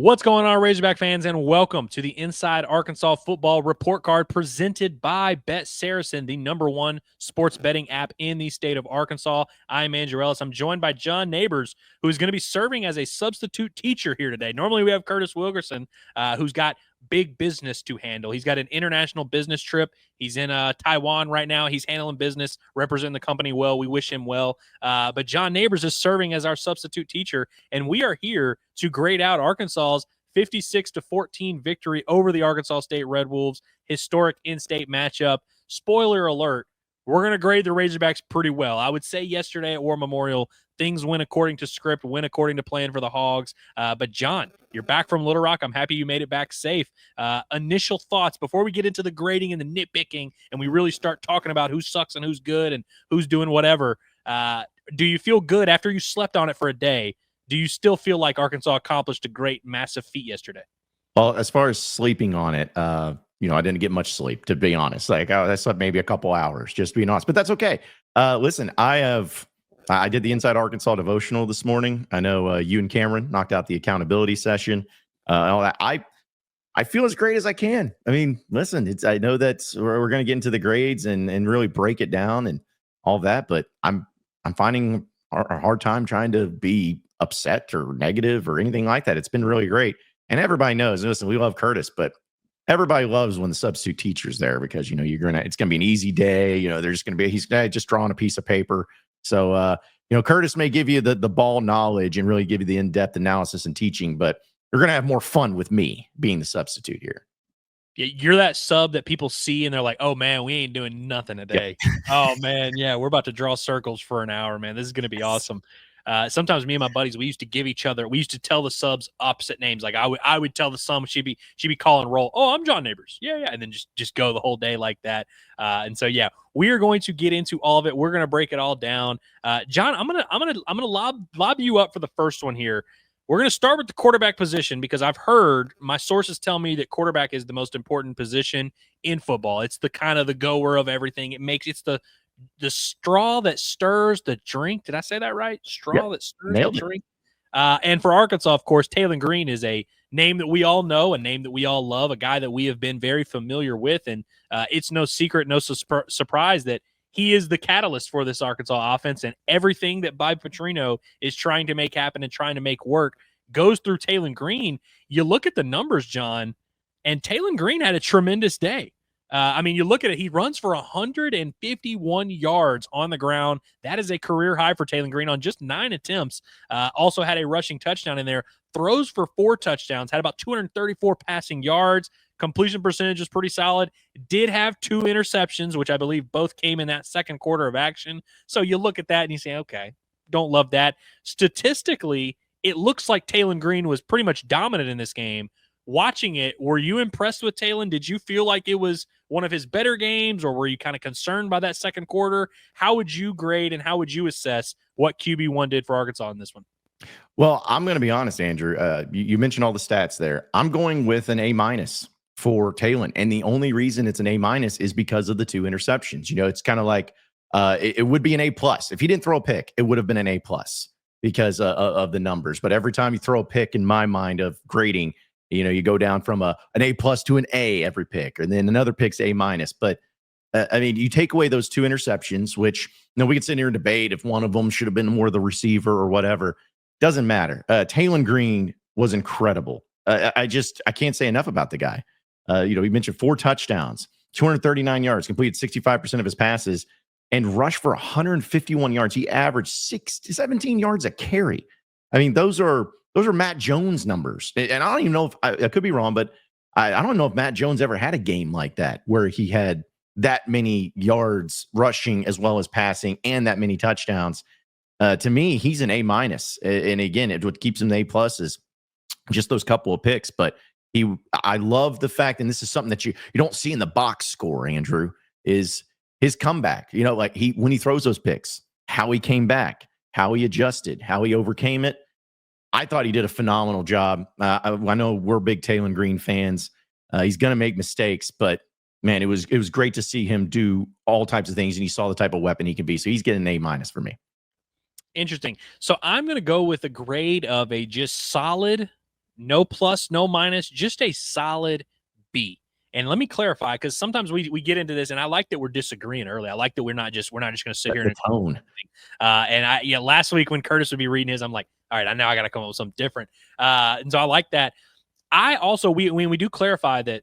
What's going on, Razorback fans, and welcome to the Inside Arkansas Football Report Card presented by SARACEN, the #1 sports betting app in the state of Arkansas. I'm Andrew Ellis. I'm joined by John Nabors, who's going to be serving as a substitute teacher here today. Normally, we have Curtis Wilgerson, who's got big business to handle. He's got an international business trip. He's in Taiwan right now. He's handling business, representing the company well. We wish him well. But John Nabors is serving as our substitute teacher, and we are here to grade out Arkansas's 56-14 victory over the Arkansas State Red Wolves. Historic in-state matchup. Spoiler alert, we're going to grade the Razorbacks pretty well. I would say yesterday at War Memorial, things went according to script, went according to plan for the Hogs. But John, you're back from Little Rock. I'm happy you made it back safe. Initial thoughts before we get into the grading and the nitpicking and we really start talking about who sucks and who's good and who's doing whatever. Do you feel good after you slept on it for a day? Do you still feel like Arkansas accomplished a great, massive feat yesterday? Well, as far as sleeping on it, I didn't get much sleep, to be honest. I slept maybe a couple hours, just being honest. But that's okay. Listen, I did the Inside Arkansas devotional this morning. I know you and Cameron knocked out the accountability session. All that. I feel as great as I can. I mean, listen, I know that we're going to get into the grades and really break it down and all that, but I'm finding a hard time trying to be upset or negative or anything like that. It's been really great. And everybody knows, listen, we love Curtis, but everybody loves when the substitute teacher's there because, it's going to be an easy day. He's just drawing a piece of paper. So, Curtis may give you the ball knowledge and really give you the in-depth analysis and teaching, but you're going to have more fun with me being the substitute here. You're that sub that people see and they're like, oh, man, we ain't doing nothing today. Yeah. Oh, man, yeah, we're about to draw circles for an hour, man. This is going to be awesome. Sometimes me and my buddies, we used to tell the subs opposite names. Like I would tell the sub, she'd be calling roll. Oh, I'm John Nabors. Yeah. And then just go the whole day like that. And so, yeah, we are going to get into all of it. We're going to break it all down. John, I'm going to lob you up for the first one here. We're going to start with the quarterback position because I've heard my sources tell me that quarterback is the most important position in football. It's the kind of the goer of everything. It's the straw that stirs the drink. Did I say that right? Straw that stirs the drink. And for Arkansas, of course, Taylon Green is a name that we all know, a name that we all love, a guy that we have been very familiar with. And it's no secret, no surprise that he is the catalyst for this Arkansas offense, and everything that Bob Petrino is trying to make happen and trying to make work goes through Taylon Green. You look at the numbers, John, and Taylon Green had a tremendous day. You look at it, he runs for 151 yards on the ground. That is a career high for Taylon Green on just 9 attempts. Also had a rushing touchdown in there, throws for 4 touchdowns, had about 234 passing yards. Completion percentage is pretty solid. Did have 2 interceptions, which I believe both came in that second quarter of action. So you look at that and you say, okay, don't love that. Statistically, it looks like Taylon Green was pretty much dominant in this game. Watching it, were you impressed with Taylon? Did you feel like it was one of his better games, or were you kind of concerned by that second quarter? How would you grade and how would you assess what QB1 did for Arkansas in this one? Well, I'm going to be honest, Andrew. You mentioned all the stats there. I'm going with an A- for Taylon, and the only reason it's an A- is because of the 2 interceptions. It's kind of like it would be an A+. If he didn't throw a pick, it would have been an A+ because of the numbers. But every time you throw a pick, in my mind of grading, you go down from an A+ to an A every pick, and then another pick's A-. But you take away those 2 interceptions, which we could sit here and debate if one of them should have been more the receiver or whatever. Doesn't matter. Taylon Green was incredible. I can't say enough about the guy. He mentioned 4 touchdowns, 239 yards, completed 65% of his passes, and rushed for 151 yards. He averaged 17 yards a carry. Those are Matt Jones numbers. And I don't even know if I could be wrong, but I don't know if Matt Jones ever had a game like that where he had that many yards rushing as well as passing and that many touchdowns. To me, he's an A-. And again, what keeps him an A+ is just those couple of picks. But I love the fact, and this is something that you don't see in the box score, Andrew, is his comeback. When he throws those picks, how he came back, how he adjusted, how he overcame it. I thought he did a phenomenal job. I know we're big Taylon Green fans. He's going to make mistakes, but man, it was great to see him do all types of things, and you saw the type of weapon he can be. So he's getting an A- for me. Interesting. So I'm going to go with a grade of a just solid No plus, no minus, just a solid B. And let me clarify, because sometimes we get into this, and I like that we're disagreeing early. I like that we're not just going to sit here The and tone. last week when Curtis would be reading his, I'm like, all right, I know I got to come up with something different. And so I like that. I also when we do clarify that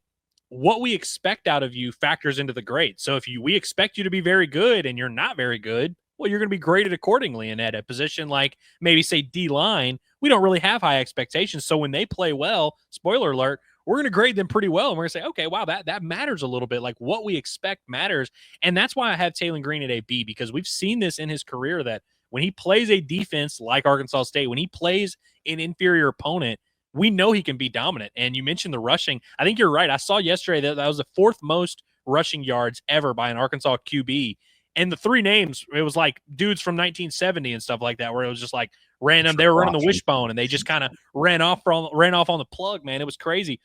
what we expect out of you factors into the grade. So if we expect you to be very good and you're not very good, well, you're going to be graded accordingly. And at a position like maybe say D line, we don't really have high expectations. So when they play well, spoiler alert, we're going to grade them pretty well. And we're going to say, okay, wow, that matters a little bit. Like what we expect matters. And that's why I have Taylon Green at a B, because we've seen this in his career that when he plays a defense like Arkansas State, when he plays an inferior opponent, we know he can be dominant. And you mentioned the rushing. I think you're right. I saw yesterday that was the fourth most rushing yards ever by an Arkansas QB. And the three names, it was like dudes from 1970 and stuff like that, where it was just like random. They were running the wishbone and they just kind of ran off on the plug, man. It was crazy.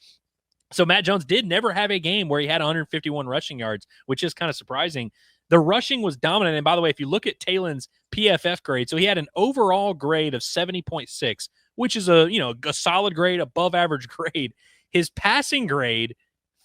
So Matt Jones did never have a game where he had 151 rushing yards, which is kind of surprising. The rushing was dominant. And by the way, if you look at Taylon's PFF grade, so he had an overall grade of 70.6, which is a solid grade, above average grade. His passing grade,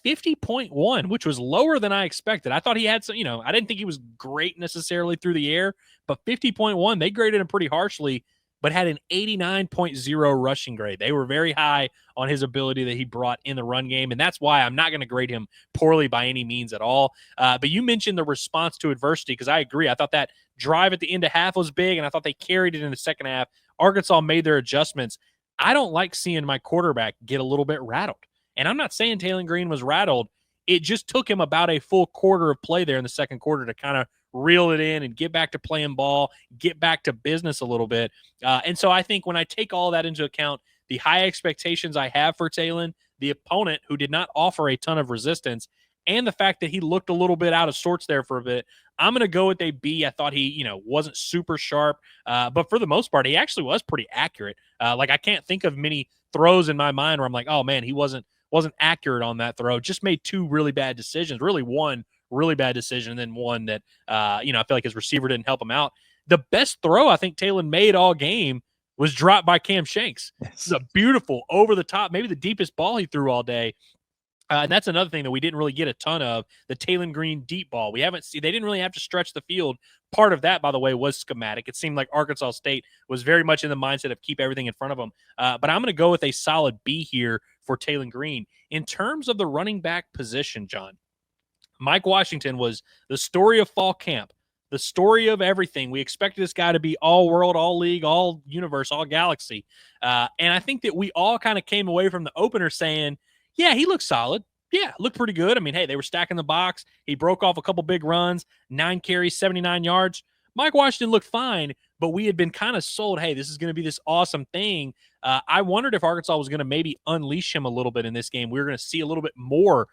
50.1, which was lower than I expected. I thought he had some, I didn't think he was great necessarily through the air, but 50.1, they graded him pretty harshly, but had an 89.0 rushing grade. They were very high on his ability that he brought in the run game, and that's why I'm not going to grade him poorly by any means at all. But you mentioned the response to adversity, because I agree. I thought that drive at the end of half was big, and I thought they carried it in the second half. Arkansas made their adjustments. I don't like seeing my quarterback get a little bit rattled. And I'm not saying Taylon Green was rattled. It just took him about a full quarter of play there in the second quarter to kind of reel it in and get back to playing ball, get back to business a little bit. And so I think when I take all that into account, the high expectations I have for Taylon, the opponent who did not offer a ton of resistance, and the fact that he looked a little bit out of sorts there for a bit, I'm going to go with a B. I thought he, wasn't super sharp, but for the most part, he actually was pretty accurate. Like I can't think of many throws in my mind where I'm like, oh man, he wasn't accurate on that throw. Just made two really bad decisions. Really one really bad decision, and then one that I feel like his receiver didn't help him out. The best throw I think Taylon made all game was dropped by Cam Shanks. Yes. It's a beautiful over the top, maybe the deepest ball he threw all day. And that's another thing that we didn't really get a ton of, the Taylon Green deep ball. They didn't really have to stretch the field. Part of that, by the way, was schematic. It seemed like Arkansas State was very much in the mindset of keep everything in front of them. But I'm going to go with a solid B here for Taylon Green. In terms of the running back position, John, Mike Washington was the story of fall camp, the story of everything. We expected this guy to be all world, all league, all universe, all galaxy. And I think that we all kind of came away from the opener saying, yeah, he looked solid. Yeah, looked pretty good. I mean, hey, they were stacking the box. He broke off a couple big runs, 9 carries, 79 yards. Mike Washington looked fine, but we had been kind of sold, hey, this is going to be this awesome thing. I wondered if Arkansas was going to maybe unleash him a little bit in this game. We were going to see a little bit more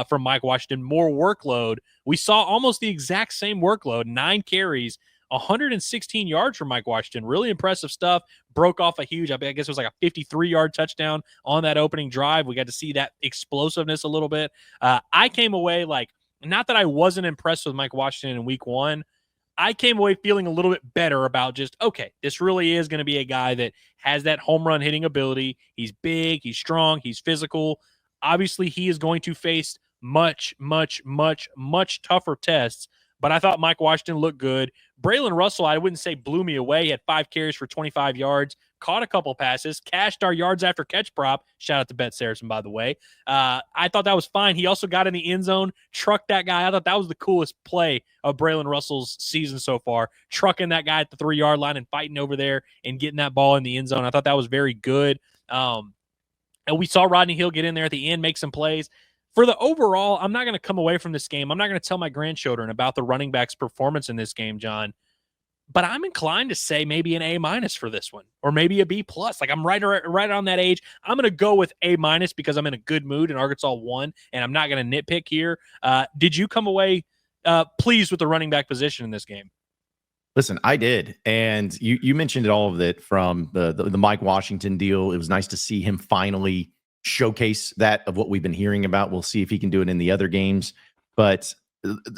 from Mike Washington, more workload. We saw almost the exact same workload, 9 carries, 116 yards from Mike Washington. Really impressive stuff. Broke off a huge, I guess it was like a 53-yard touchdown on that opening drive. We got to see that explosiveness a little bit. I came away like, not that I wasn't impressed with Mike Washington in week 1. I came away feeling a little bit better about just, okay, this really is going to be a guy that has that home run hitting ability. He's big, he's strong, he's physical. Obviously, he is going to face much, much, much, much tougher tests. But I thought Mike Washington looked good. Braylon Russell, I wouldn't say blew me away. He had 5 carries for 25 yards, caught a couple passes, cashed our yards after catch prop. Shout out to Bet Saracen, by the way. I thought that was fine. He also got in the end zone, trucked that guy. I thought that was the coolest play of Braylon Russell's season so far, trucking that guy at the 3-yard line and fighting over there and getting that ball in the end zone. I thought that was very good. And we saw Rodney Hill get in there at the end, make some plays. For the overall, I'm not going to come away from this game. I'm not going to tell my grandchildren about the running back's performance in this game, John. But I'm inclined to say maybe an A- for this one, or maybe a B+. Like I'm right on that age. I'm going to go with A- because I'm in a good mood and Arkansas won, and I'm not going to nitpick here. Did you come away pleased with the running back position in this game? Listen, I did. And you mentioned all of it from the Mike Washington deal. It was nice to see him finally showcase that of what we've been hearing about. We'll see if he can do it in the other games. But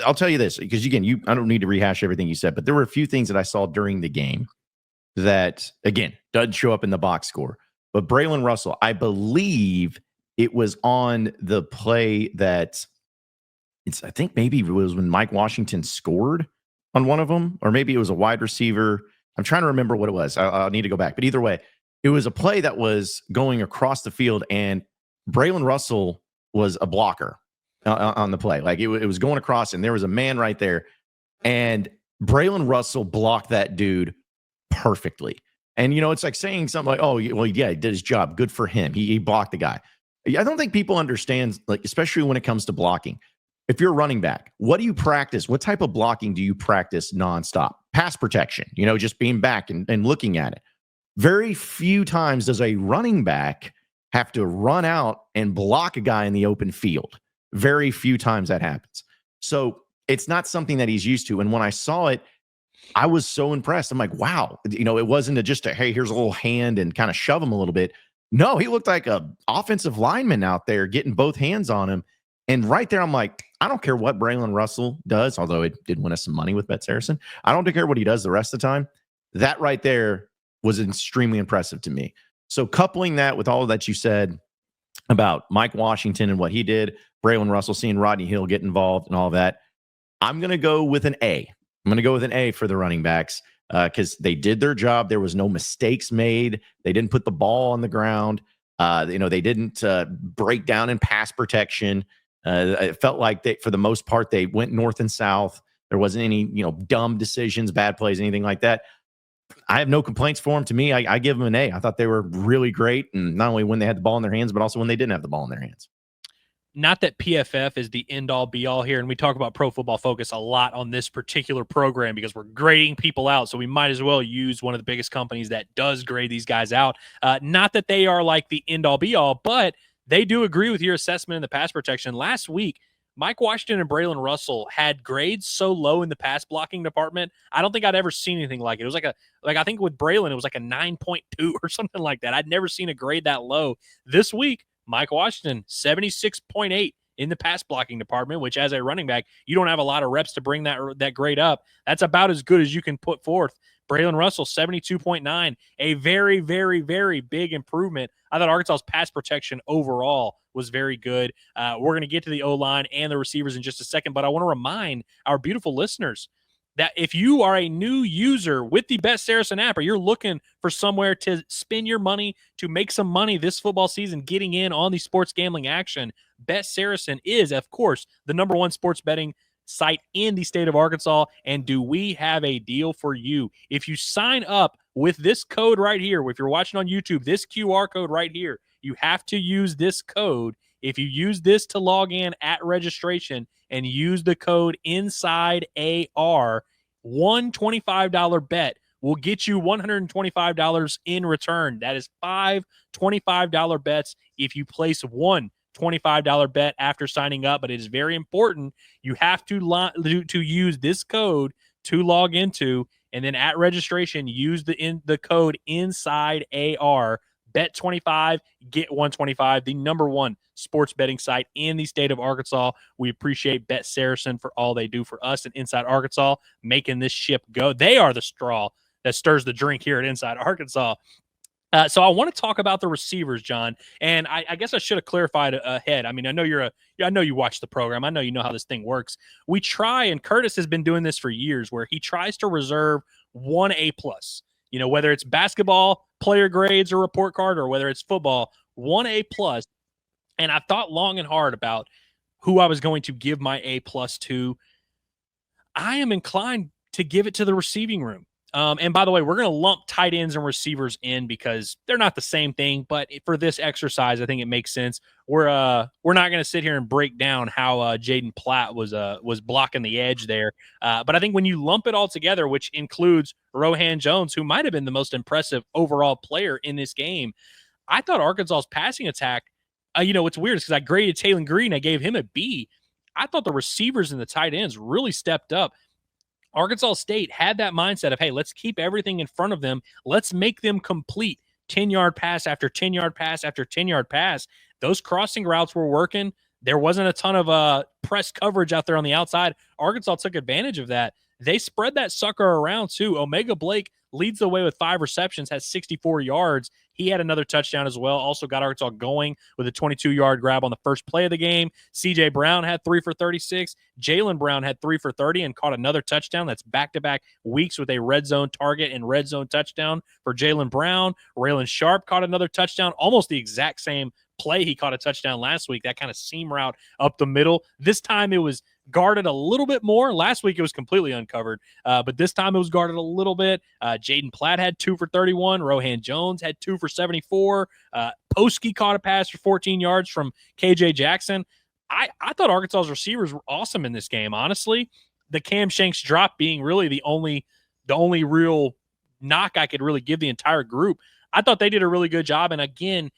I'll tell you this, because again, I don't need to rehash everything you said, but there were a few things that I saw during the game that, again, doesn't show up in the box score. But Braylon Russell, I believe it was on the play that I think maybe it was when Mike Washington scored on one of them, or maybe it was a wide receiver. I'm trying to remember what it was. I'll need to go back. But either way, it was a play that was going across the field, and Braylon Russell was a blocker on the play. Like it was going across, and there was a man right there, and Braylon Russell blocked that dude perfectly. And, it's like saying something like, oh, well, yeah, he did his job. Good for him. He blocked the guy. I don't think people understand, like, especially when it comes to blocking. If you're a running back, what do you practice? What type of blocking do you practice nonstop? Pass protection, just being back and looking at it. Very few times does a running back have to run out and block a guy in the open field. Very few times that happens. So it's not something that he's used to. And when I saw it, I was so impressed. I'm like, wow. It wasn't just hey, here's a little hand and kind of shove him a little bit. No, he looked like a offensive lineman out there getting both hands on him. And right there, I'm like, I don't care what Braylon Russell does, although it did win us some money with SARACEN. I don't care what he does the rest of the time. That right there was extremely impressive to me. So coupling that with all of that you said about Mike Washington and what he did, Braylon Russell, seeing Rodney Hill get involved and all of that, I'm going to go with an A. I'm going to go with an A for the running backs because they did their job. There was no mistakes made. They didn't put the ball on the ground. They didn't break down in pass protection. It felt like for the most part, they went north and south. There wasn't any, dumb decisions, bad plays, anything like that. I have no complaints for them. To me, I give them an A. I thought they were really great, and not only when they had the ball in their hands, but also when they didn't have the ball in their hands. Not that PFF is the end-all, be-all here, and we talk about Pro Football Focus a lot on this particular program because we're grading people out, so we might as well use one of the biggest companies that does grade these guys out. Not that they are like the end-all, be-all, but they do agree with your assessment in the pass protection. Last week, Mike Washington and Braylon Russell had grades so low in the pass blocking department. I don't think I'd ever seen anything like it. It was I think with Braylon, it was like a 9.2 or something like that. I'd never seen a grade that low. This week, Mike Washington, 76.8 in the pass blocking department, which as a running back, you don't have a lot of reps to bring that grade up. That's about as good as you can put forth. Braylon Russell, 72.9, a very, very, very big improvement. I thought Arkansas's pass protection overall was very good. We're going to get to the O-line and the receivers in just a second, but I want to remind our beautiful listeners that if you are a new user with the SARACEN app, or you're looking for somewhere to spend your money to make some money this football season, getting in on the sports gambling action, SARACEN is, of course, the #1 sports betting site in the state of Arkansas. And do we have a deal for you? If you sign up with this code right here, if you're watching on YouTube, this QR code right here, you have to use this code. If you use this to log in at registration and use the code INSIDEAR, one $25 bet will get you $125 in return. That is 5 $25 bets if you place one $25 bet after signing up. But it is very important. You have to use this code to log into, and then at registration, use the code INSIDEAR. Bet 25, get 125, the #1 sports betting site in the state of Arkansas. We appreciate SARACEN for all they do for us and Inside Arkansas, making this ship go. They are the straw that stirs the drink here at Inside Arkansas. So I want to talk about the receivers, John, and I guess I should have clarified ahead. I mean, I know you watch the program. I know you know how this thing works. We try, and Curtis has been doing this for years, where he tries to reserve one A+. Whether it's basketball player grades or report card, or whether it's football, one A+. And I thought long and hard about who I was going to give my A+ to. I am inclined to give it to the receiving room. And by the way, we're going to lump tight ends and receivers in because they're not the same thing. But for this exercise, I think it makes sense. We're not going to sit here and break down how Jaden Platt was blocking the edge there. But I think when you lump it all together, which includes Rohan Jones, who might have been the most impressive overall player in this game, I thought Arkansas's passing attack. What's weird is because I graded Taylon Green, I gave him a B. I thought the receivers and the tight ends really stepped up. Arkansas State had that mindset of, hey, let's keep everything in front of them. Let's make them complete 10-yard pass after 10-yard pass after 10-yard pass. Those crossing routes were working. There wasn't a ton of press coverage out there on the outside. Arkansas took advantage of that. they spread that sucker around too. Omega Blake leads the way with 5 receptions, has 64 yards. He had another touchdown as well. Also got Arkansas going with a 22-yard grab on the first play of the game. C.J. Brown had 3 for 36. Jalen Brown had 3 for 30 and caught another touchdown. That's back-to-back weeks with a red zone target and red zone touchdown for Jalen Brown. Raylan Sharp caught another touchdown, almost the exact same play he caught a touchdown last week, that kind of seam route up the middle. This time it was guarded a little bit more. Last week it was completely uncovered, but this time it was guarded a little bit. Jaden Platt had 2 for 31. Rohan Jones had 2 for 74. Poski caught a pass for 14 yards from KJ Jackson. I thought Arkansas's receivers were awesome in this game, honestly. The Cam Shanks drop being really the only real knock I could really give the entire group. I thought they did a really good job. And again,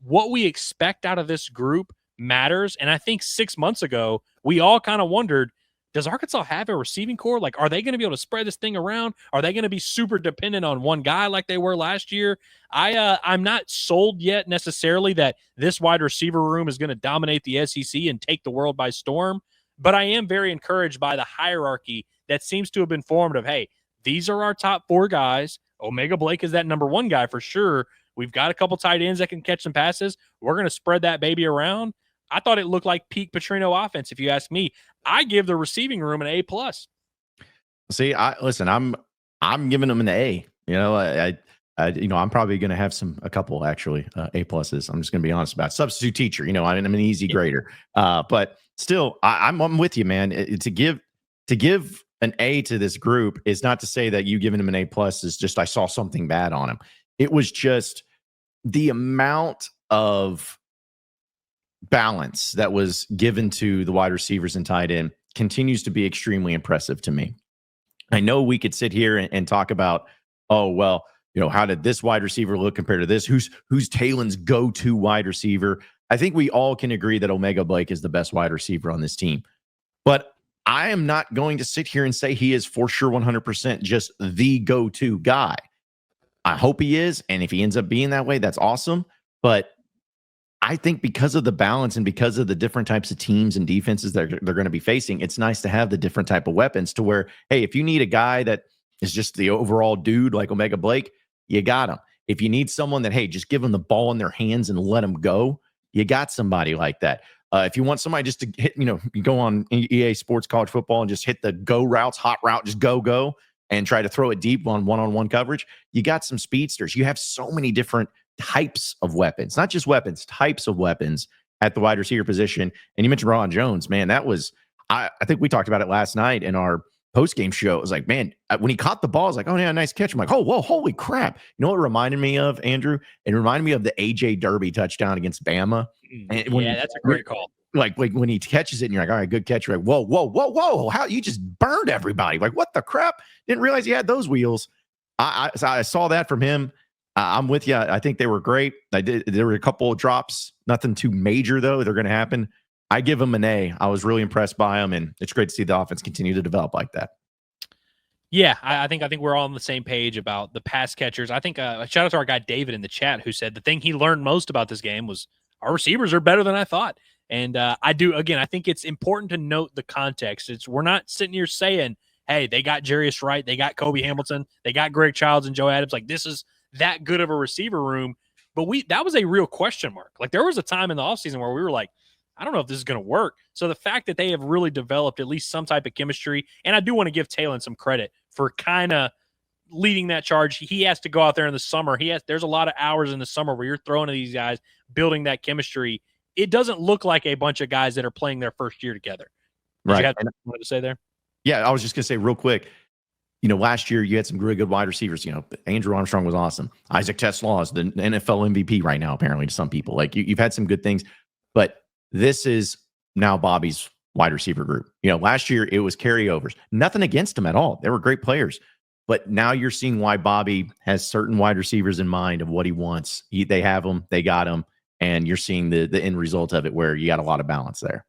what we expect out of this group matters. And I think 6 months ago, we all kind of wondered, does Arkansas have a receiving core? Like, are they going to be able to spread this thing around? Are they going to be super dependent on one guy like they were last year? I'm not sold yet necessarily that this wide receiver room is going to dominate the SEC and take the world by storm. But I am very encouraged by the hierarchy that seems to have been formed of, hey, these are our top 4 guys. Omega Blake is that number 1 guy for sure. We've got a couple tight ends that can catch some passes. We're going to spread that baby around. I thought it looked like peak Petrino offense, if you ask me. I give the receiving room an A+. See, I'm giving them an A. You know, I'm probably going to have a couple actually A pluses. I'm just going to be honest about it. Substitute teacher. You know, I'm an easy grader. But still, I'm with you, man. To give an A to this group is not to say that you giving them an A+ is just I saw something bad on him. It was just the amount of balance that was given to the wide receivers and tight end continues to be extremely impressive to me. I know we could sit here and talk about, oh, well, you know, how did this wide receiver look compared to this? Who's Taylon's go-to wide receiver? I think we all can agree that Omega Blake is the best wide receiver on this team. But I am not going to sit here and say he is for sure 100% just the go-to guy. I hope he is, and if he ends up being that way, that's awesome. But I think because of the balance and because of the different types of teams and defenses that they're going to be facing, it's nice to have the different type of weapons to where, hey, if you need a guy that is just the overall dude like Omega Blake, you got him. If you need someone that, hey, just give them the ball in their hands and let them go, you got somebody like that. If you want somebody just to hit, you go on EA Sports College Football and just hit the go routes, hot route, just go, and try to throw it deep on one-on-one coverage, you got some speedsters. You have so many different types of weapons, not just weapons, types of weapons at the wide receiver position. And you mentioned Ron Jones, man, that was, I think we talked about it last night in our post-game show. It was like, man, when he caught the ball, I was like, oh yeah, nice catch. I'm like, oh, whoa, holy crap. You know what it reminded me of, Andrew? It reminded me of the AJ Derby touchdown against Bama. And that's a great call. Like when he catches it and you're like, all right, good catch. You're like, whoa. How you just burned everybody. Like, what the crap? Didn't realize he had those wheels. I saw that from him. I'm with you. I think they were great. There were a couple of drops, nothing too major though. They're going to happen. I give him an A. I was really impressed by him, and it's great to see the offense continue to develop like that. Yeah, I think we're all on the same page about the pass catchers. I think shout out to our guy David in the chat who said the thing he learned most about this game was our receivers are better than I thought. And I think it's important to note the context. We're not sitting here saying, hey, they got Jarius Wright, they got Kobe Hamilton, they got Greg Childs and Joe Adams. Like, this is that good of a receiver room. But that was a real question mark. Like, there was a time in the offseason where we were like, I don't know if this is going to work. So the fact that they have really developed at least some type of chemistry, and I do want to give Talon some credit for kind of leading that charge. He has to go out there in the summer. There's a lot of hours in the summer where you're throwing to these guys, building that chemistry. It doesn't look like a bunch of guys that are playing their first year together. Did you have something to say there? Yeah, I was just going to say real quick, last year you had some really good wide receivers. Andrew Armstrong was awesome. Isaac TeSlaa is the NFL MVP right now, apparently, to some people. Like, you've had some good things, but this is now Bobby's wide receiver group. Last year it was carryovers. Nothing against them at all. They were great players. But now you're seeing why Bobby has certain wide receivers in mind of what he wants. They have them. They got them. And you're seeing the end result of it where you got a lot of balance there.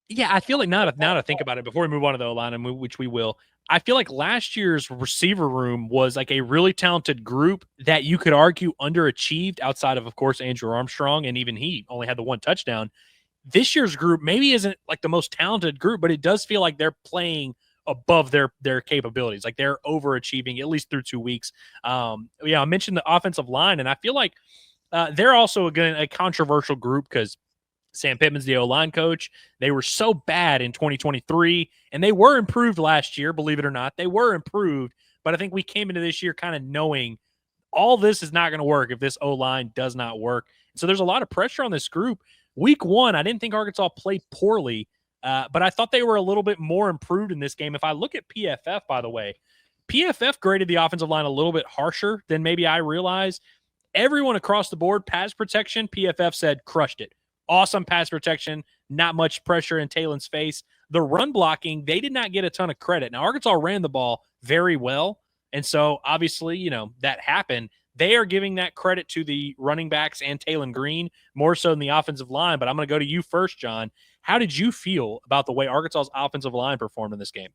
Yeah, I feel like now to think about it, before we move on to the O-line, which we will, I feel like last year's receiver room was like a really talented group that you could argue underachieved outside of course, Andrew Armstrong, and even he only had the one touchdown. This year's group maybe isn't like the most talented group, but it does feel like they're playing above their capabilities. Like they're overachieving at least through 2 weeks. Yeah, I mentioned the offensive line, and I feel like they're also again a controversial group because Sam Pittman's the O-line coach. They were so bad in 2023, and they were improved last year, believe it or not. They were improved, but I think we came into this year kind of knowing all this is not going to work if this O-line does not work. So there's a lot of pressure on this group. Week 1, I didn't think Arkansas played poorly, but I thought they were a little bit more improved in this game. If I look at PFF, by the way, PFF graded the offensive line a little bit harsher than maybe I realized. Everyone across the board, pass protection, PFF said crushed it. Awesome pass protection, not much pressure in Taylon's face. The run blocking, they did not get a ton of credit. Now, Arkansas ran the ball very well, and so obviously, that happened. They are giving that credit to the running backs and Taylon Green more so than the offensive line. But I'm going to go to you first, John. How did you feel about the way Arkansas's offensive line performed in this game?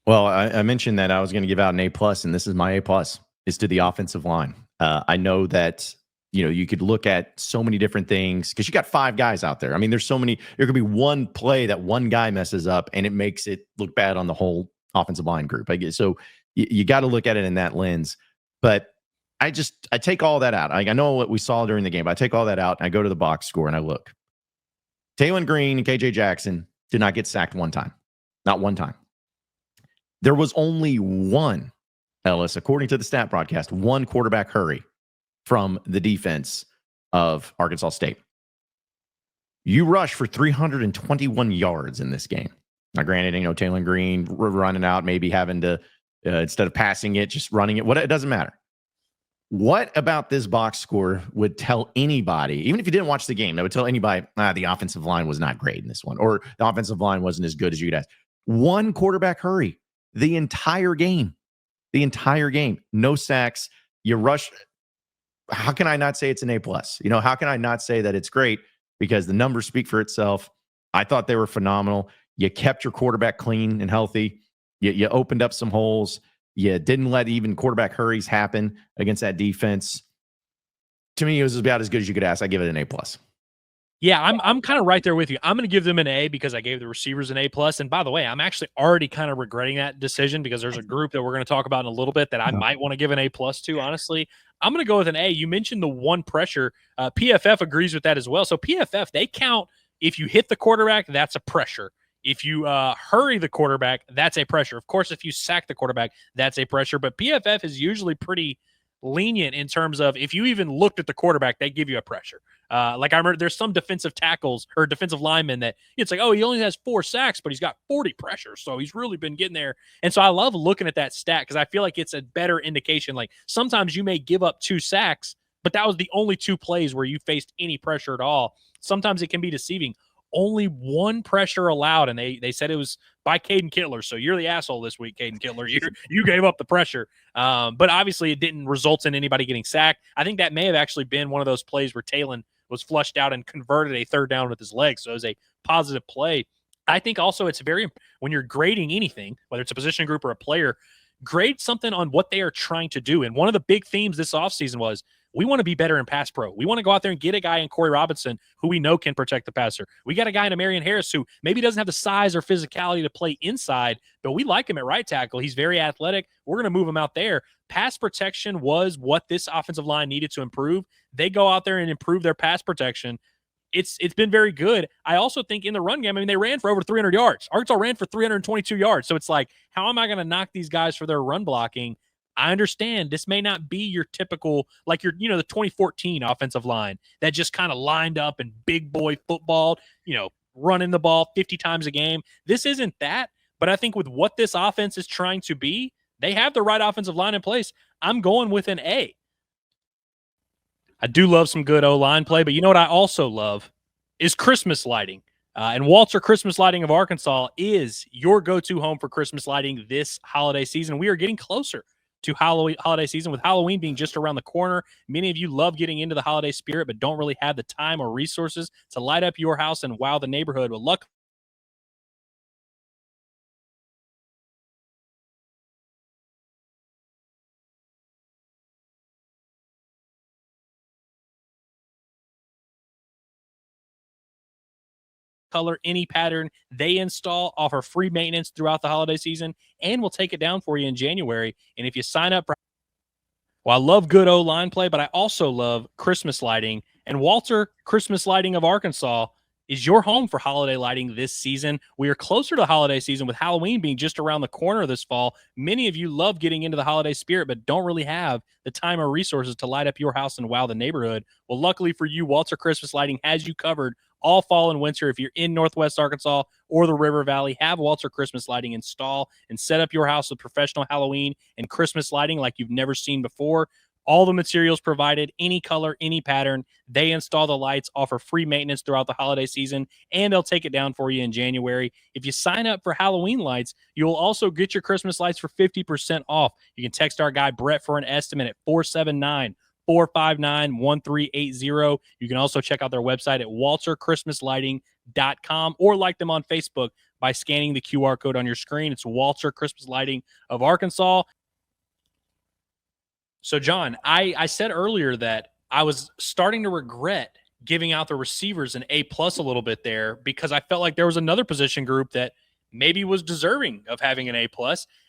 Well, I mentioned that I was going to give out an A+, and this is my A+, is to the offensive line. I know that, you could look at so many different things because you got 5 guys out there. I mean, there's so many. There could be one play that one guy messes up, and it makes it look bad on the whole offensive line group. I guess so. You got to look at it in that lens. But I take all that out. I know what we saw during the game. But I take all that out, and I go to the box score, and I look. Taylon Green and KJ Jackson did not get sacked one time. Not one time. There was only one, Ellis, according to the stat broadcast, one quarterback hurry from the defense of Arkansas State. You rush for 321 yards in this game. Now, granted, Taylon Green running out, maybe having to, instead of passing it, just running it. It doesn't matter. What about this box score would tell anybody, even if you didn't watch the game, that would tell anybody, the offensive line was not great in this one, or the offensive line wasn't as good as you could ask. One quarterback hurry the entire game. No sacks. You rush. How can I not say it's an A+? How can I not say that it's great? Because the numbers speak for itself. I thought they were phenomenal. You kept your quarterback clean and healthy. You opened up some holes. You didn't let even quarterback hurries happen against that defense. To me, it was about as good as you could ask. I give it an A+. Yeah, I'm kind of right there with you. I'm going to give them an A because I gave the receivers an A+. And by the way, I'm actually already kind of regretting that decision because there's a group that we're going to talk about in a little bit that I might want to give an A+ to, honestly. I'm going to go with an A. You mentioned the one pressure. PFF agrees with that as well. So PFF, they count if you hit the quarterback, that's a pressure. If you hurry the quarterback, that's a pressure. Of course, if you sack the quarterback, that's a pressure. But PFF is usually pretty lenient in terms of if you even looked at the quarterback, they give you a pressure. Like I remember there's some defensive tackles or defensive linemen that it's like, oh, he only has 4 sacks, but he's got 40 pressures. So he's really been getting there. And so I love looking at that stat because I feel like it's a better indication. Like sometimes you may give up 2 sacks, but that was the only 2 plays where you faced any pressure at all. Sometimes it can be deceiving. Only 1 pressure allowed, and they said it was by Caden Kittler. So you're the asshole this week, Caden Kittler. You gave up the pressure. But obviously it didn't result in anybody getting sacked. I think that may have actually been one of those plays where Taylon was flushed out and converted a 3rd down with his legs. So it was a positive play. I think also it's when you're grading anything, whether it's a position group or a player, grade something on what they are trying to do. And one of the big themes this offseason was we want to be better in pass pro. We want to go out there and get a guy in Corey Robinson who we know can protect the passer. We got a guy in Marion Harris who maybe doesn't have the size or physicality to play inside, but we like him at right tackle. He's very athletic. We're going to move him out there. Pass protection was what this offensive line needed to improve. They go out there and improve their pass protection. It's been very good. I also think in the run game, they ran for over 300 yards. Arkansas ran for 322 yards. So it's like, how am I going to knock these guys for their run blocking? I understand this may not be your typical, like the 2014 offensive line that just kind of lined up and big boy football, running the ball 50 times a game. This isn't that, but I think with what this offense is trying to be, they have the right offensive line in place. I'm going with an A. I do love some good O-line play, but you know what I also love is Christmas lighting. And Walter Christmas Lighting of Arkansas is your go-to home for Christmas lighting this holiday season. We are getting closer to holiday season, with Halloween being just around the corner. Many of you love getting into the holiday spirit, but don't really have the time or resources to light up your house and wow the neighborhood. Well, luckily, color, any pattern they install, offer free maintenance throughout the holiday season, and we'll take it down for you in January. And if you sign up for, well, I love good O-line play, but I also love Christmas lighting. And Walter Christmas Lighting of Arkansas is your home for holiday lighting this season. We are closer to the holiday season with Halloween being just around the corner this fall. Many of you love getting into the holiday spirit, but don't really have the time or resources to light up your house and wow the neighborhood. Well, luckily for you, Walter Christmas Lighting has you covered all fall and winter. If you're in Northwest Arkansas or the River Valley, have Walter Christmas Lighting install and set up your house with professional Halloween and Christmas lighting like you've never seen before. All the materials provided, any color, any pattern. They install the lights, offer free maintenance throughout the holiday season, and they'll take it down for you in January. If you sign up for Halloween lights, you'll also get your Christmas lights for 50% off. You can text our guy Brett for an estimate at 479-459-1380. You can also check out their website at walterchristmaslighting.com or like them on Facebook by scanning the QR code on your screen. It's Walter Christmas Lighting of Arkansas. So, John, I said earlier that I was starting to regret giving out the receivers an A+ a little bit there because I felt like there was another position group that maybe was deserving of having an A+.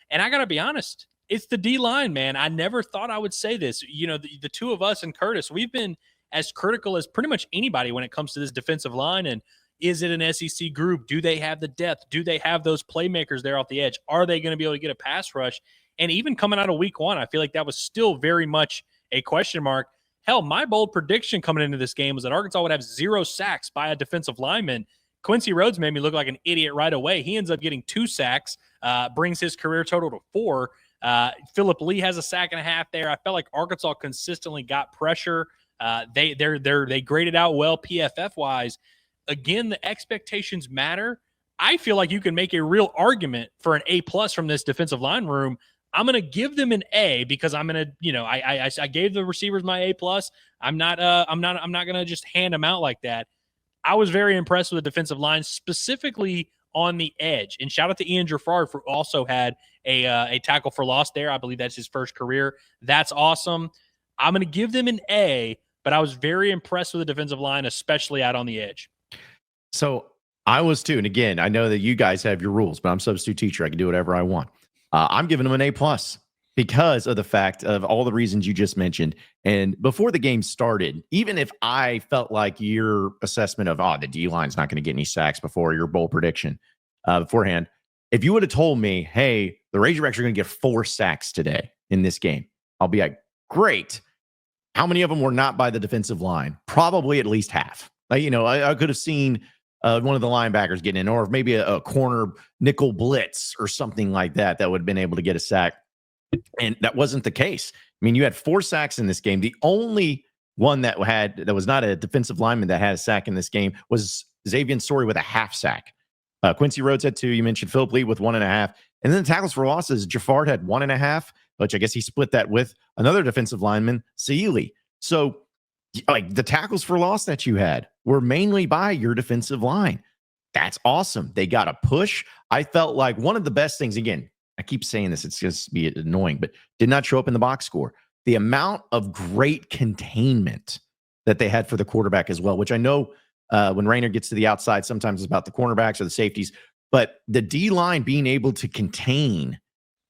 And I got to be honest, it's the D-line, man. I never thought I would say this. You know, the two of us and Curtis, we've been as critical as pretty much anybody when it comes to this defensive line. And is it an SEC group? Do they have the depth? Do they have those playmakers there off the edge? Are they going to be able to get a pass rush? And even coming out of week one, I feel like that was still very much a question mark. Hell, my bold prediction coming into this game was that Arkansas would have 0 sacks by a defensive lineman. Quincy Rhodes made me look like an idiot right away. He ends up getting 2 sacks, brings his career total to 4. Phillip Lee has a sack and a half there. I felt like Arkansas consistently got pressure. They graded out well PFF-wise. Again, the expectations matter. I feel like you can make a real argument for an A+ from this defensive line room. I'm going to give them an A because I'm going to, I gave the receivers my A+. I'm not going to just hand them out like that. I was very impressed with the defensive line, specifically on the edge. And shout out to Ian Gerfard for also had a tackle for loss there. I believe that's his first career. That's awesome. I'm going to give them an A, but I was very impressed with the defensive line, especially out on the edge. So I was too. And again, I know that you guys have your rules, but I'm substitute teacher. I can do whatever I want. I'm giving them an A+ because of the fact of all the reasons you just mentioned. And before the game started, even if I felt like your assessment of, the D-line's not going to get any sacks before your bold prediction beforehand, if you would have told me, hey, the Razorbacks are going to get 4 sacks today in this game, I'll be like, great. How many of them were not by the defensive line? Probably at least half. I could have seen one of the linebackers getting in, or maybe a corner nickel blitz or something like that would have been able to get a sack. And that wasn't the case. I mean, you had 4 sacks in this game. The only one that was not a defensive lineman that had a sack in this game was Xavier Story with a half sack. Quincy Rhodes had 2. You mentioned Phillip Lee with 1.5. And then the tackles for losses, Jafard had 1.5, which I guess he split that with another defensive lineman, Sealy. So, like, the tackles for loss that you had were mainly by your defensive line. That's awesome. They got a push. I felt like one of the best things, again, I keep saying this, it's just be annoying, but did not show up in the box score. The amount of great containment that they had for the quarterback as well, which I know when Rainer gets to the outside, sometimes it's about the cornerbacks or the safeties, but the D-line being able to contain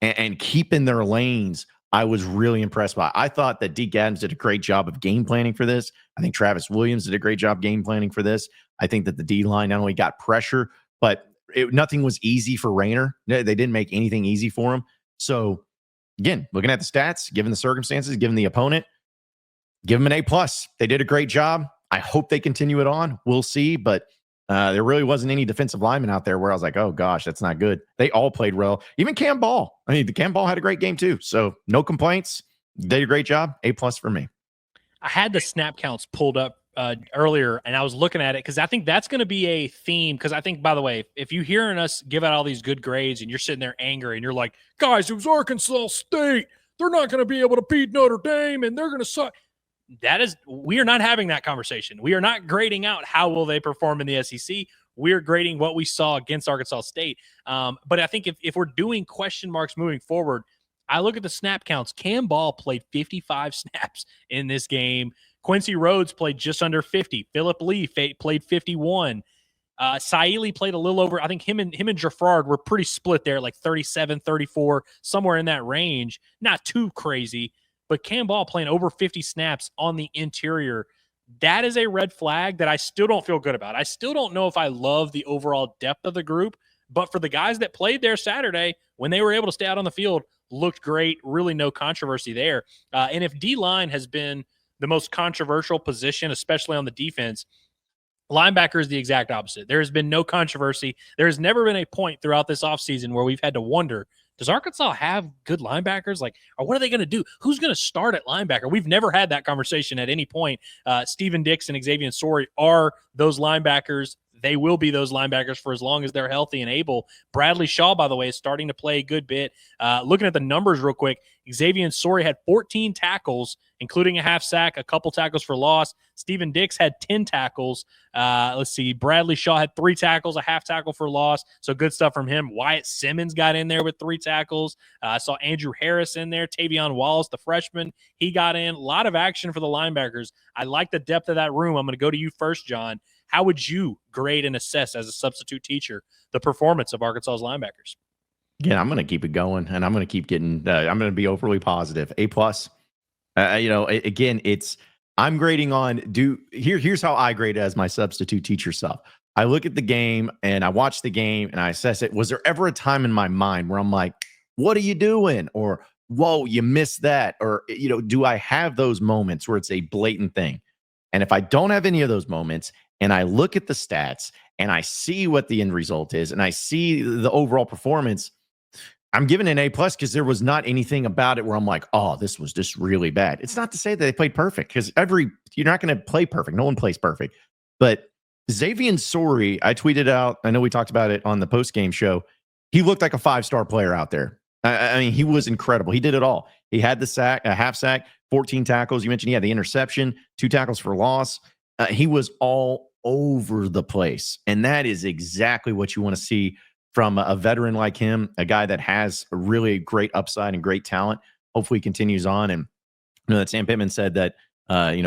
and keep in their lanes, I was really impressed by. I thought that Deke Adams did a great job of game planning for this. I think Travis Williams did a great job game planning for this. I think that the D-line not only got pressure, but nothing was easy for Rainer. They didn't make anything easy for him. So, again, looking at the stats, given the circumstances, given the opponent, give them an A+. They did a great job. I hope they continue it on. We'll see. But there really wasn't any defensive lineman out there where I was like, oh, gosh, that's not good. They all played well. Even Cam Ball. I mean, the Cam Ball had a great game too. So no complaints. They did a great job. A+ for me. I had the snap counts pulled up earlier, and I was looking at it because I think that's going to be a theme. Because I think, by the way, if you're hearing us give out all these good grades and you're sitting there angry and you're like, guys, it was Arkansas State. They're not going to be able to beat Notre Dame, and they're going to suck. We are not having that conversation. We are not grading out how will they perform in the SEC. We're grading what we saw against Arkansas State. But I think if we're doing question marks moving forward, I look at the snap counts. Cam Ball played 55 snaps in this game. Quincy Rhodes played just under 50. Phillip Lee played 51. Saili played a little over. I think him and Jafrard were pretty split there, like 37, 34, somewhere in that range. Not too crazy, but Cam Ball playing over 50 snaps on the interior. That is a red flag that I still don't feel good about. I still don't know if I love the overall depth of the group, but for the guys that played there Saturday, when they were able to stay out on the field, looked great. Really no controversy there. And if D-line has been the most controversial position, especially on the defense, linebacker is the exact opposite. There has been no controversy. There has never been a point throughout this offseason where we've had to wonder, does Arkansas have good linebackers? Like, or what are they going to do? Who's going to start at linebacker? We've never had that conversation at any point. Steven Dix and Xavier Sori are those linebackers. They will be those linebackers for as long as they're healthy and able. Bradley Shaw, by the way, is starting to play a good bit. Looking at the numbers real quick, Xavier Sori had 14 tackles, including a half sack, a couple tackles for loss. Steven Dix had 10 tackles. Let's see. Bradley Shaw had 3 tackles, a half tackle for loss. So good stuff from him. Wyatt Simmons got in there with 3 tackles. I saw Andrew Harris in there. Tavion Wallace, the freshman, he got in. A lot of action for the linebackers. I like the depth of that room. I'm going to go to you first, John. How would you grade and assess as a substitute teacher the performance of Arkansas's linebackers? Again, I'm going to keep it going, and I'm going to keep getting. I'm going to be overly positive. A plus. Again, I'm grading on. Here's how I grade as my substitute teacher self. I look at the game and I watch the game and I assess it. Was there ever a time in my mind where I'm like, "What are you doing?" Or "Whoa, you missed that?" Or do I have those moments where it's a blatant thing? And if I don't have any of those moments, and I look at the stats and I see what the end result is, and I see the overall performance, I'm giving an A plus because there was not anything about it where I'm like, oh, this was just really bad. It's not to say that they played perfect, because you're not going to play perfect. No one plays perfect. But Xavier Sori, I tweeted out, I know we talked about it on the post-game show. He looked like a 5-star player out there. I mean, he was incredible. He did it all. He had the sack, a half sack, 14 tackles. You mentioned he had the interception, 2 tackles for loss. He was all over the place. And that is exactly what you want to see from a veteran like him, a guy that has a really great upside and great talent. Hopefully he continues on. And that Sam Pittman said that,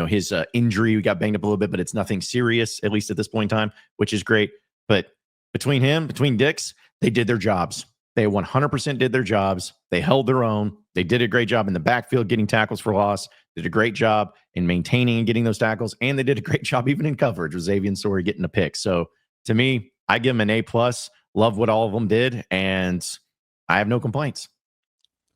his injury got banged up a little bit, but it's nothing serious, at least at this point in time, which is great. But between Dix, they did their jobs. They 100% did their jobs. They held their own. They did a great job in the backfield getting tackles for loss. Did a great job in maintaining and getting those tackles. And they did a great job even in coverage with Xavier Sori getting a pick. So to me, I give them an A+. Love what all of them did. And I have no complaints.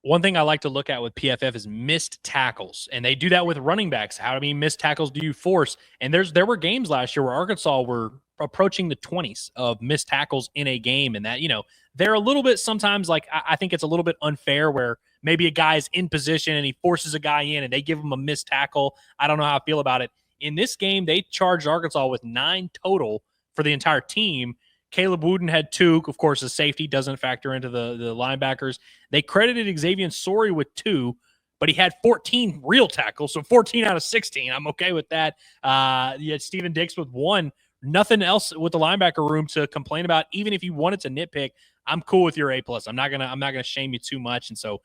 One thing I like to look at with PFF is missed tackles, and they do that with running backs. How many missed tackles do you force? And there were games last year where Arkansas were approaching the 20s of missed tackles in a game, and that, they're a little bit sometimes, like, I think it's a little bit unfair where maybe a guy's in position and he forces a guy in and they give him a missed tackle. I don't know how I feel about it. In this game, they charged Arkansas with 9 total for the entire team. Caleb Wooden had 2. Of course, the safety doesn't factor into the linebackers. They credited Xavier Sori with 2, but he had 14 real tackles, so 14 out of 16. I'm okay with that. You had Steven Dix with 1. Nothing else with the linebacker room to complain about. Even if you wanted to nitpick, I'm cool with your A+. I'm not gonna shame you too much. And so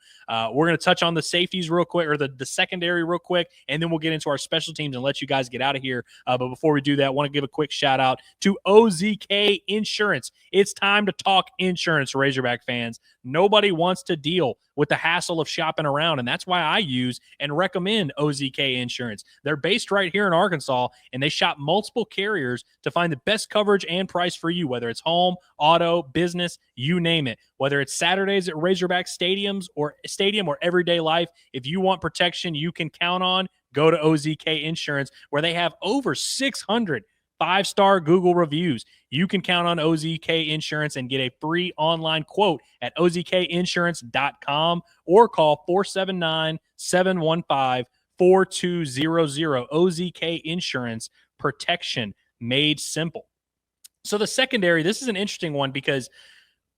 we're gonna touch on the safeties real quick, or the secondary real quick, and then we'll get into our special teams and let you guys get out of here. But before we do that, I want to give a quick shout out to OZK Insurance. It's time to talk insurance, Razorback fans. Nobody wants to deal with the hassle of shopping around, and that's why I use and recommend OZK Insurance. They're based right here in Arkansas, and they shop multiple carriers to find the best coverage and price for you, whether it's home, auto, business, you name it. Whether it's Saturdays at Razorback stadium or everyday life, if you want protection you can count on, go to OZK Insurance, where they have over 600 5-star Google reviews. You can count on OZK Insurance and get a free online quote at ozkinsurance.com or call 479-715-4200. OZK Insurance, protection made simple. So the secondary, this is an interesting one because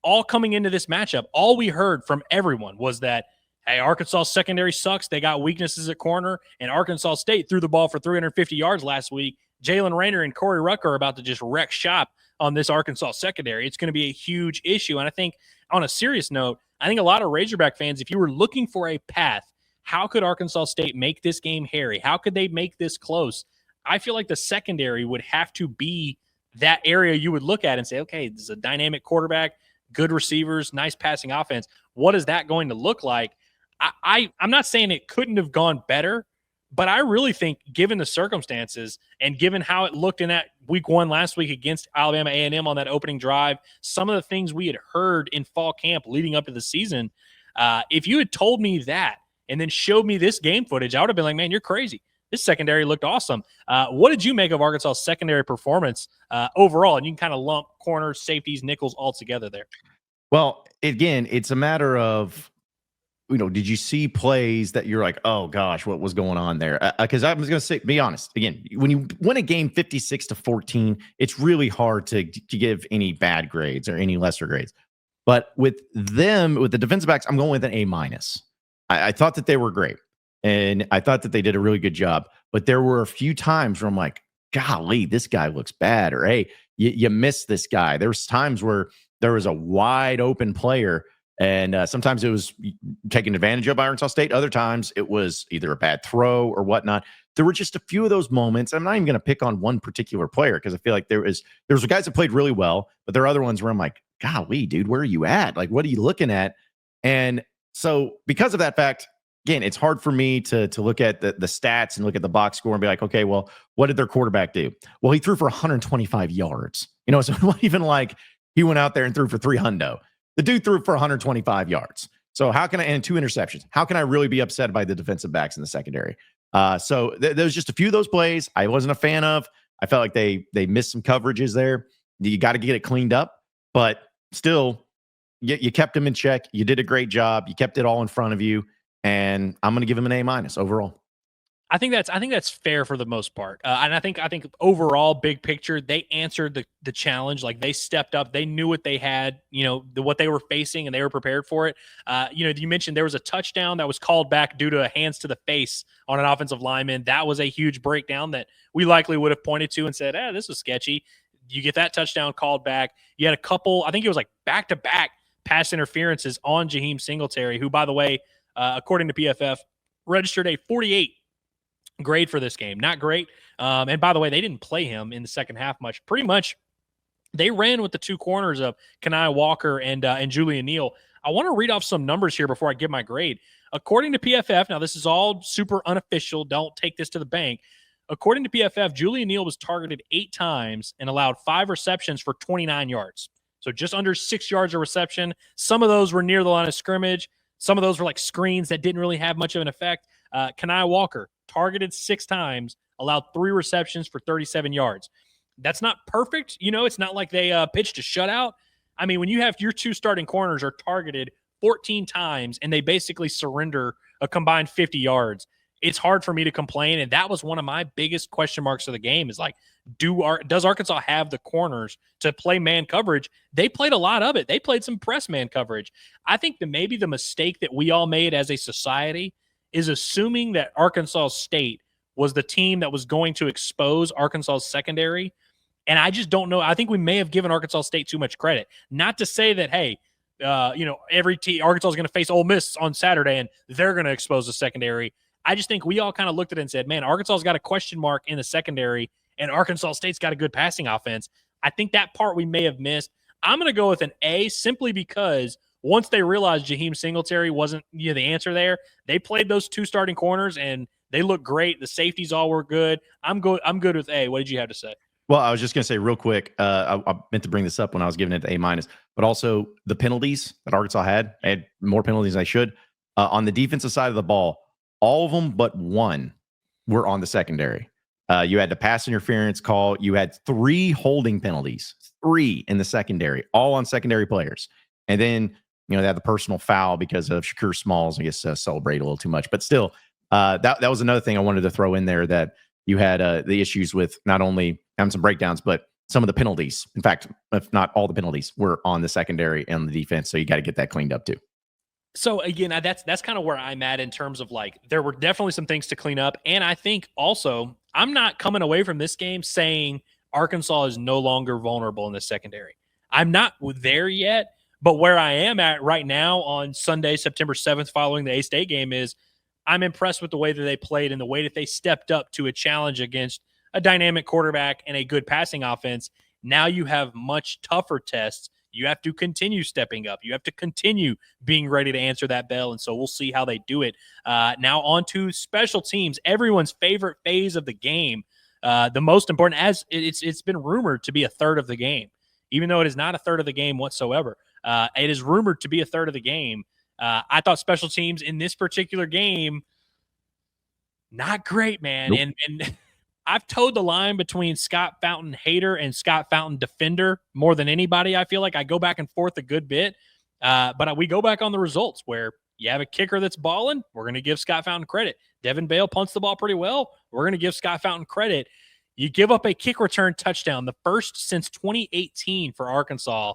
all coming into this matchup, all we heard from everyone was that, hey, Arkansas secondary sucks. They got weaknesses at corner, and Arkansas State threw the ball for 350 yards last week. Jalen Raynor and Corey Rucker are about to just wreck shop on this Arkansas secondary. It's going to be a huge issue. And I think on a serious note, I think a lot of Razorback fans, if you were looking for a path, how could Arkansas State make this game hairy? How could they make this close? I feel like the secondary would have to be that area you would look at and say, okay, this is a dynamic quarterback, good receivers, nice passing offense. What is that going to look like? I'm not saying it couldn't have gone better, but I really think, given the circumstances and given how it looked in that week 1 last week against Alabama A&M on that opening drive, some of the things we had heard in fall camp leading up to the season, if you had told me that and then showed me this game footage, I would have been like, man, you're crazy. This secondary looked awesome. What did you make of Arkansas' secondary performance overall? And you can kind of lump corners, safeties, nickels all together there. Well, again, it's a matter of, did you see plays that you're like, oh gosh, what was going on there? Because I was going to say, be honest, again, when you win a game 56-14, it's really hard to give any bad grades or any lesser grades. But with the defensive backs, I'm going with an A-. I thought that they were great, and I thought that they did a really good job. But there were a few times where I'm like, golly, this guy looks bad, or hey, you missed this guy. There was times where there was a wide open player, and sometimes it was taken advantage of by Arkansas State. Other times it was either a bad throw or whatnot. There were just a few of those moments. I'm not even going to pick on one particular player because I feel like there was guys that played really well, but there are other ones where I'm like, golly, dude, where are you at? Like, what are you looking at? And so because of that fact, again, it's hard for me to look at the stats and look at the box score and be like, okay, well, what did their quarterback do? Well, he threw for 125 yards. So it wasn't even like he went out there and threw for 300. The dude threw for 125 yards. So how can I, and 2 interceptions, how can I really be upset by the defensive backs in the secondary? So there's just a few of those plays I wasn't a fan of. I felt like they missed some coverages there. You got to get it cleaned up, but still, you kept them in check. You did a great job. You kept it all in front of you, and I'm going to give them an A- overall. I think that's fair for the most part, and I think overall, big picture, they answered the challenge. Like, they stepped up, they knew what they had, what they were facing, and they were prepared for it. You mentioned there was a touchdown that was called back due to a hands to the face on an offensive lineman. That was a huge breakdown that we likely would have pointed to and said, this was sketchy. You get that touchdown called back. You had a couple, I think it was like back-to-back pass interferences on Jaheim Singletary, who, by the way, according to PFF, registered a 48 grade for this game. Not great. And by the way, they didn't play him in the second half much. Pretty much they ran with the 2 corners of Kenai Walker and Julian Neal. I want to read off some numbers here before I give my grade. According to PFF, now this is all super unofficial. Don't take this to the bank. According to PFF, Julian Neal was targeted 8 times and allowed 5 receptions for 29 yards. So just under 6 yards of reception. Some of those were near the line of scrimmage. Some of those were like screens that didn't really have much of an effect. Kenai Walker, targeted 6 times, allowed 3 receptions for 37 yards. That's not perfect. It's not like they pitched a shutout. I mean, when you have your 2 starting corners are targeted 14 times and they basically surrender a combined 50 yards, it's hard for me to complain. And that was one of my biggest question marks of the game is like, does Arkansas have the corners to play man coverage? They played a lot of it. They played some press man coverage. I think that maybe the mistake that we all made as a society is assuming that Arkansas State was the team that was going to expose Arkansas's secondary. And I just don't know. I think we may have given Arkansas State too much credit. Not to say that, hey, every team, Arkansas is going to face Ole Miss on Saturday and they're going to expose the secondary. I just think we all kind of looked at it and said, man, Arkansas's got a question mark in the secondary and Arkansas State's got a good passing offense. I think that part we may have missed. I'm going to go with an A simply because once they realized Jaheim Singletary wasn't the answer there, they played those 2 starting corners and they looked great. The safeties all were good. I'm good with A. What did you have to say? Well, I was just going to say real quick, I meant to bring this up when I was giving it the A-, but also the penalties that Arkansas had. I had more penalties than I should. On the defensive side of the ball, all of them but 1 were on the secondary. You had the pass interference call. You had 3 holding penalties, 3 in the secondary, all on secondary players. And then, they had the personal foul because of Shakur Smalls, I guess, celebrate a little too much. But still, that was another thing I wanted to throw in there, that you had the issues with not only having some breakdowns, but some of the penalties. In fact, if not all the penalties were on the secondary and the defense. So you got to get that cleaned up too. So again, that's kind of where I'm at in terms of like, there were definitely some things to clean up. And I think also I'm not coming away from this game saying Arkansas is no longer vulnerable in the secondary. I'm not there yet, but where I am at right now on Sunday, September 7th, following the A-State game, is I'm impressed with the way that they played and the way that they stepped up to a challenge against a dynamic quarterback and a good passing offense. Now you have much tougher tests. You have to continue stepping up. You have to continue being ready to answer that bell. And so we'll see how they do it. Now on to special teams, everyone's favorite phase of the game. The most important, as it's been rumored to be a third of the game, even though it is not a third of the game whatsoever. It is rumored to be a third of the game. I thought special teams in this particular game, not great, man. Nope. And I've towed the line between Scott Fountain hater and Scott Fountain defender more than anybody. I feel like I go back and forth a good bit, but we go back on the results where you have a kicker that's balling. We're going to give Scott Fountain credit. Devin Bale punts the ball pretty well. We're going to give Scott Fountain credit. You give up a kick return touchdown, the first since 2018 for Arkansas.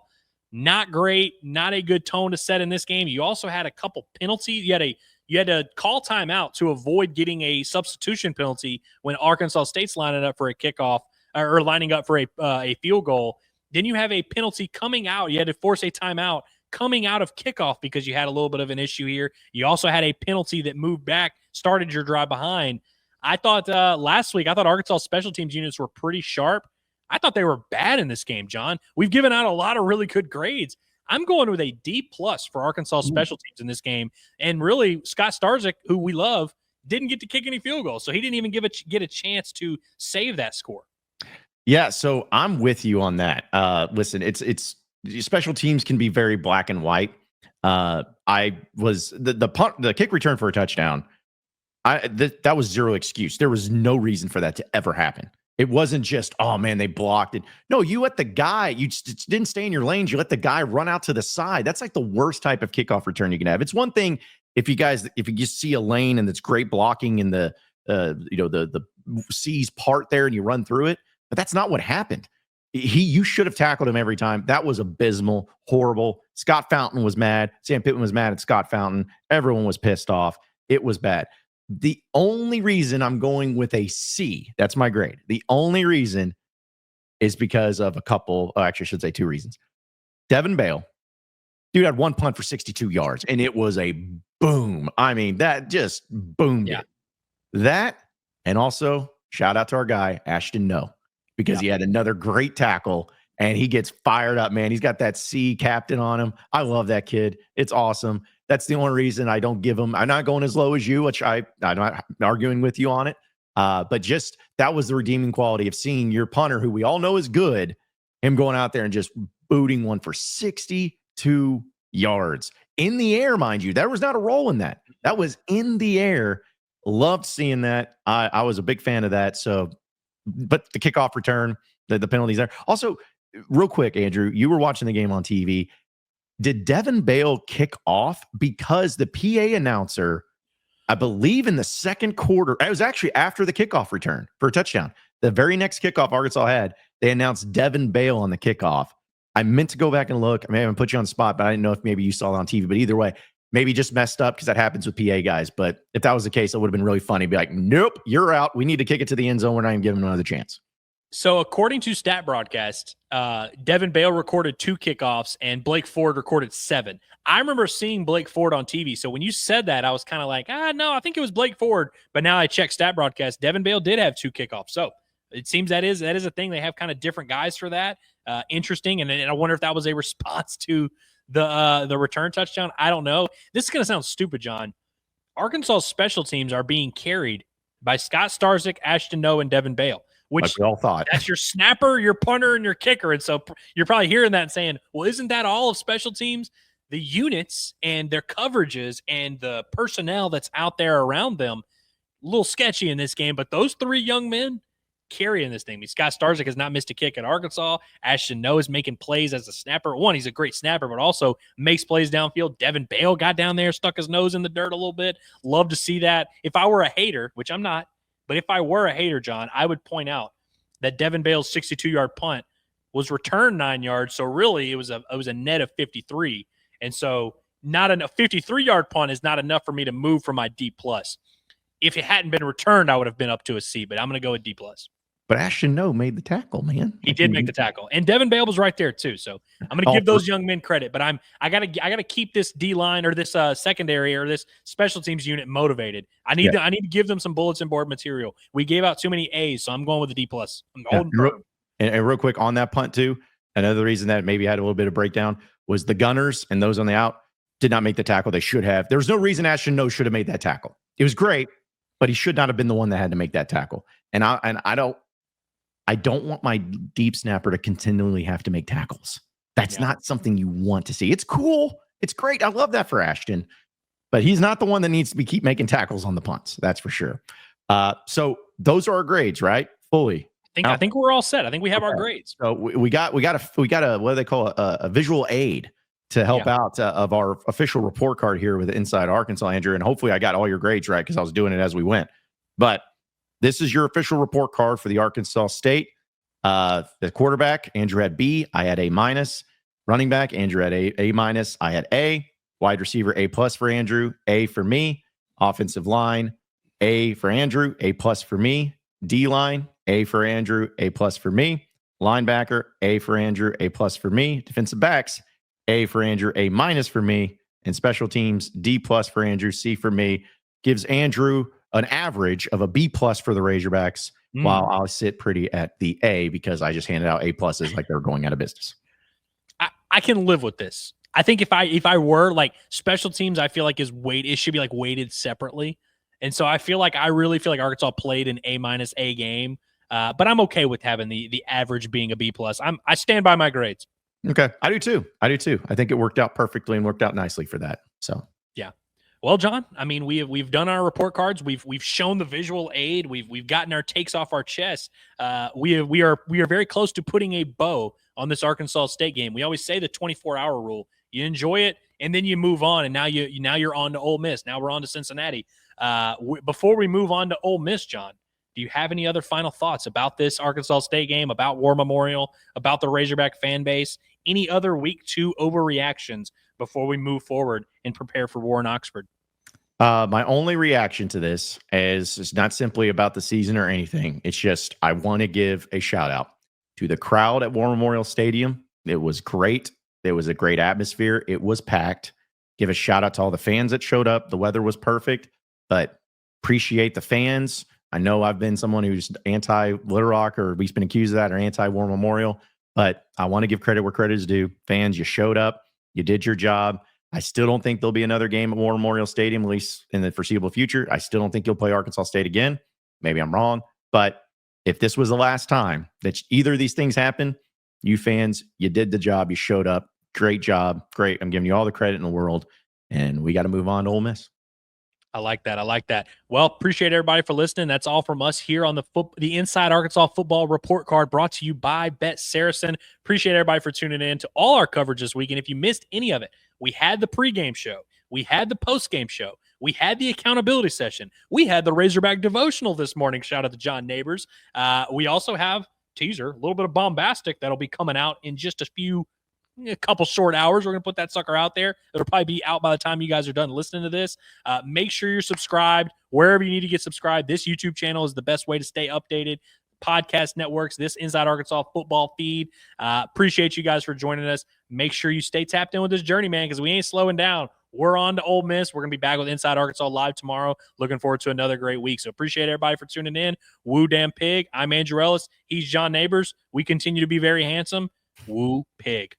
Not great, not a good tone to set in this game. You also had a couple penalties. You had to call timeout to avoid getting a substitution penalty when Arkansas State's lining up for a kickoff or lining up for a field goal. Then you have a penalty coming out. You had to force a timeout coming out of kickoff because you had a little bit of an issue here. You also had a penalty that moved back, started your drive behind. I thought last week, Arkansas special teams units were pretty sharp. I thought they were bad in this game, John. We've given out a lot of really good grades. I'm going with a D+ for Arkansas special teams in this game. And really, Scott Starzik, who we love, didn't get to kick any field goals. So he didn't even get a chance to save that score. Yeah, so I'm with you on that. Listen, it's special teams can be very black and white. I was the kick return for a touchdown. That was zero excuse. There was no reason for that to ever happen. It wasn't just, oh man, they blocked it. No, you let the guy, you just didn't stay in your lanes. You let the guy run out to the side. That's like the worst type of kickoff return you can have. It's one thing if you just see a lane and it's great blocking in the C's part there and you run through it, but that's not what happened. You should have tackled him every time. That was abysmal, horrible. Scott Fountain was mad. Sam Pittman was mad at Scott Fountain. Everyone was pissed off. It was bad. The only reason I'm going with a C, that's my grade. The only reason is because of a couple, actually I should say two reasons. Devin Bale, dude had one punt for 62 yards, and it was a boom. I mean, that just boomed it. That, and also shout out to our guy, Ashton No, because he had another great tackle, and he gets fired up, man. He's got that C captain on him. I love that kid. It's awesome. That's the only reason I don't give him. I'm not going as low as you, which I'm not arguing with you on it. But just that was the redeeming quality of seeing your punter, who we all know is good, him going out there and just booting one for 62 yards in the air, mind you. There was not a roll in that. That was in the air. Loved seeing that. I was a big fan of that. So, but the kickoff return, the penalties there. Also, real quick, Andrew, you were watching the game on TV. Did Devin Bale kick off because the PA announcer, I believe in the second quarter, it was actually after the kickoff return for a touchdown. The very next kickoff Arkansas had, they announced Devin Bale on the kickoff. I meant to go back and look. I may have put you on the spot, but I didn't know if maybe you saw it on TV. But either way, maybe just messed up because that happens with PA guys. But if that was the case, it would have been really funny. Be like, nope, you're out. We need to kick it to the end zone. We're not even giving him another chance. So according to Stat Broadcast, Devin Bale recorded 2 kickoffs and Blake Ford recorded 7. I remember seeing Blake Ford on TV. So when you said that, I was kind of like, no, I think it was Blake Ford. But now I checked Stat Broadcast. Devin Bale did have 2 kickoffs. So it seems that is a thing. They have kind of different guys for that. Interesting. And I wonder if that was a response to the return touchdown. I don't know. This is going to sound stupid, John. Arkansas special teams are being carried by Scott Starzik, Ashton No, and Devin Bale. Which like we all thought. That's your snapper, your punter, and your kicker. And so you're probably hearing that and saying, well, isn't that all of special teams? The units and their coverages and the personnel that's out there around them, a little sketchy in this game. But those 3 young men carrying this thing. I mean, Scott Starzik has not missed a kick at Arkansas. Ashton No is making plays as a snapper. One, he's a great snapper, but also makes plays downfield. Devin Bale got down there, stuck his nose in the dirt a little bit. Love to see that. If I were a hater, which I'm not, but if I were a hater, John, I would point out that Devin Bale's 62-yard punt was returned 9 yards. So really, it was a net of 53. And so not a 53-yard punt is not enough for me to move from my D+. If it hadn't been returned, I would have been up to a C, but I'm going to go with D+. But Ashton No made the tackle, man. He did make the tackle, and Devin Bale was right there too. So I'm going to give those young men credit. But I gotta keep this D line or this secondary or this special teams unit motivated. I need to give them some bulletin board material. We gave out too many A's, so I'm going with the D+. I'm holding firm. And real quick on that punt too, another reason that maybe had a little bit of breakdown was the gunners and those on the out did not make the tackle. They should have. There was no reason Ashton No should have made that tackle. It was great, but he should not have been the one that had to make that tackle. And I don't want my deep snapper to continually have to make tackles. That's not something you want to see. It's cool. It's great. I love that for Ashton, but he's not the one that needs to keep making tackles on the punts. That's for sure. So those are our grades, right? Fully. I think we're all set. I think we have our grades. So we got a what do they call a visual aid to help out of our official report card here with Inside Arkansas, Andrew. And hopefully I got all your grades right because I was doing it as we went. But this is your official report card for the Arkansas State. The quarterback, Andrew had B. I had A minus. Running back, Andrew had A minus. I had A. Wide receiver, A plus for Andrew. A for me. Offensive line, A for Andrew. A plus for me. D line, A for Andrew. A plus for me. Linebacker, A for Andrew. A plus for me. Defensive backs, A for Andrew. A minus for me. And special teams, D plus for Andrew. C for me. Gives Andrew an average of a B plus for the Razorbacks, while I'll sit pretty at the A because I just handed out A pluses like they were going out of business. I can live with this. I think if I were like special teams, I feel like it should be like weighted separately. And so I really feel like Arkansas played an A minus A game. But I'm okay with having the average being a B plus. I stand by my grades. Okay. I do too. I think it worked out perfectly and worked out nicely for that. So yeah. Well, John, I mean, we've done our report cards. We've shown the visual aid. We've gotten our takes off our chest. We are very close to putting a bow on this Arkansas State game. We always say the 24-hour rule. You enjoy it, and then you move on. And now you're on to Ole Miss. Now we're on to Cincinnati. Before we move on to Ole Miss, John, do you have any other final thoughts about this Arkansas State game, about War Memorial, about the Razorback fan base, any other week 2 overreactions before we move forward and prepare for War in Oxford? My only reaction to this is it's not simply about the season or anything. It's just I want to give a shout out to the crowd at War Memorial Stadium. It was great. There was a great atmosphere. It was packed. Give a shout out to all the fans that showed up. The weather was perfect, but appreciate the fans. I know I've been someone who's anti-Little Rock, or we've been accused of that, or anti-War Memorial, but I want to give credit where credit is due. Fans, you showed up. You did your job. I still don't think there'll be another game at War Memorial Stadium, at least in the foreseeable future. I still don't think you'll play Arkansas State again. Maybe I'm wrong. But if this was the last time that either of these things happen, you fans, you did the job. You showed up. Great job. Great. I'm giving you all the credit in the world. And we got to move on to Ole Miss. I like that. Well, appreciate everybody for listening. That's all from us here on the Inside Arkansas Football Report Card, brought to you by Bet Saracen. Appreciate everybody for tuning in to all our coverage this week. And if you missed any of it, we had the pregame show. We had the postgame show. We had the accountability session. We had the Razorback devotional this morning. Shout out to John Nabors. We also have teaser, a little bit of bombastic that'll be coming out in just a couple short hours. We're going to put that sucker out there. It'll probably be out by the time you guys are done listening to this. Make sure you're subscribed wherever you need to get subscribed. This YouTube channel is the best way to stay updated. Podcast networks, this Inside Arkansas football feed. Appreciate you guys for joining us. Make sure you stay tapped in with this journey, man, because we ain't slowing down. We're on to Ole Miss. We're going to be back with Inside Arkansas live tomorrow. Looking forward to another great week. So appreciate everybody for tuning in. Woo damn pig. I'm Andrew Ellis. He's John Nabors. We continue to be very handsome. Woo pig.